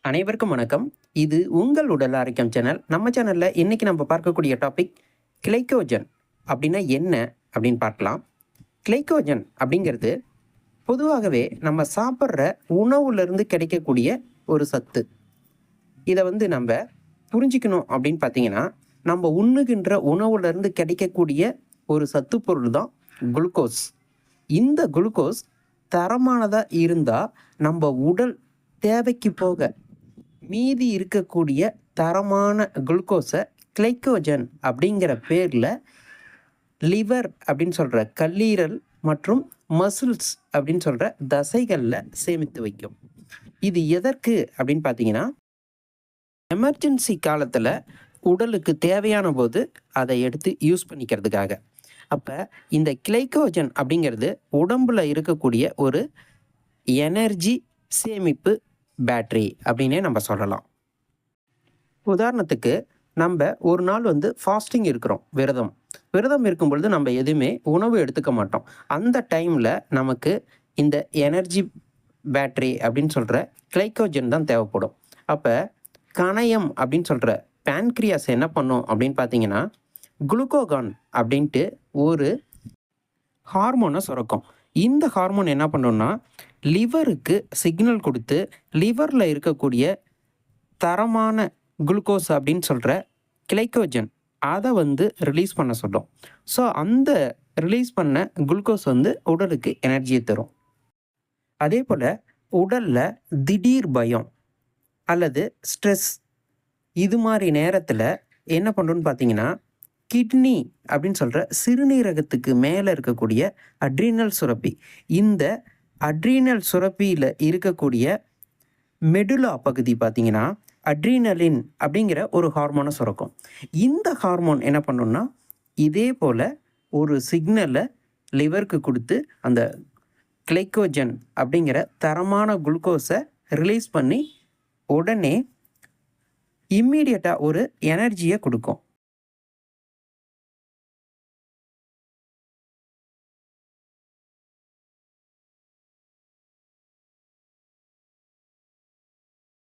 அனைவருக்கும் வணக்கம். இது உங்கள் உடல் ஆரோக்கியம் சேனல். நம்ம சேனல்ல இன்னைக்கு நம்ம பார்க்கக்கூடிய டாபிக் கிளைக்கோஜன் அப்படின்னா என்ன அப்படின்னு பார்க்கலாம். கிளைக்கோஜன் அப்படிங்கிறது பொதுவாகவே நம்ம சாப்பிட்ற உணவுலேருந்து கிடைக்கக்கூடிய ஒரு சத்து. இதை நம்ம புரிஞ்சிக்கணும் அப்படின்னு பார்த்தீங்கன்னா, நம்ம உண்ணுகின்ற உணவுலேருந்து கிடைக்கக்கூடிய ஒரு சத்து பொருள் தான் குளுக்கோஸ். இந்த குளுக்கோஸ் தரமானதாக இருந்தால் நம்ம உடல் தேவைக்கு போக மீதி இருக்கக்கூடிய தரமான குளுக்கோஸை கிளைக்கோஜன் அப்படிங்கிற பேரில் லிவர் அப்படின்னு சொல்கிற கல்லீரல் மற்றும் மசில்ஸ் அப்படின்னு சொல்கிற தசைகளில் சேமித்து வைக்கும். இது எதற்கு அப்படின்னு பார்த்தீங்கன்னா, எமர்ஜென்சி காலத்தில் உடலுக்கு தேவையான போது அதை எடுத்து யூஸ் பண்ணிக்கிறதுக்காக. அப்போ இந்த கிளைக்கோஜன் அப்படிங்கிறது உடம்பில் இருக்கக்கூடிய ஒரு எனர்ஜி சேமிப்பு பேட்டரி அப்படின்னே நம்ம சொல்லலாம். உதாரணத்துக்கு நம்ம ஒரு நாள் ஃபாஸ்டிங் இருக்கிறோம், விரதம் இருக்கும் பொழுது நம்ம எதுவுமே உணவு எடுத்துக்க மாட்டோம். அந்த டைமில் நமக்கு இந்த எனர்ஜி பேட்டரி அப்படின்னு சொல்கிற கிளைக்கோஜன் தான் தேவைப்படும். அப்போ கணையம் அப்படின்னு சொல்கிற பேன்க்ரியாஸ் என்ன பண்ணும் அப்படின்னு பார்த்தீங்கன்னா, குளுக்கோகான் அப்படின்ட்டு ஒரு ஹார்மோனை சுரக்கும். இந்த ஹார்மோன் என்ன பண்ணுன்னா லிவருக்கு சிக்னல் கொடுத்து லிவரில் இருக்கக்கூடிய தரமான குளுக்கோஸ் அப்படின்னு சொல்கிற கிளைக்கோஜன் அதை ரிலீஸ் பண்ண சொல்லும். ஸோ அந்த ரிலீஸ் பண்ண குளுக்கோஸ் உடலுக்கு எனர்ஜியை தரும். அதே போல் உடலில் திடீர் பயம் அல்லது ஸ்ட்ரெஸ் இது மாதிரி நேரத்தில் என்ன பண்ணுறோன்னு பார்த்தீங்கன்னா, கிட்னி அப்படின்னு சொல்கிற சிறுநீரகத்துக்கு மேலே இருக்கக்கூடிய அட்ரீனல் சுரப்பி, இந்த அட்ரீனல் சுரப்பியில் இருக்கக்கூடிய மெடுலா பகுதி பார்த்தீங்கன்னா அட்ரீனலின் அப்படிங்கிற ஒரு ஹார்மோனை சுரக்கும். இந்த ஹார்மோன் என்ன பண்ணுன்னா இதே போல் ஒரு சிக்னலை லிவருக்கு கொடுத்து அந்த கிளைக்கோஜன் அப்படிங்கிற தரமான குளுக்கோஸை ரிலீஸ் பண்ணி உடனே இம்மீடியட்டாக ஒரு எனர்ஜியை கொடுக்கும்.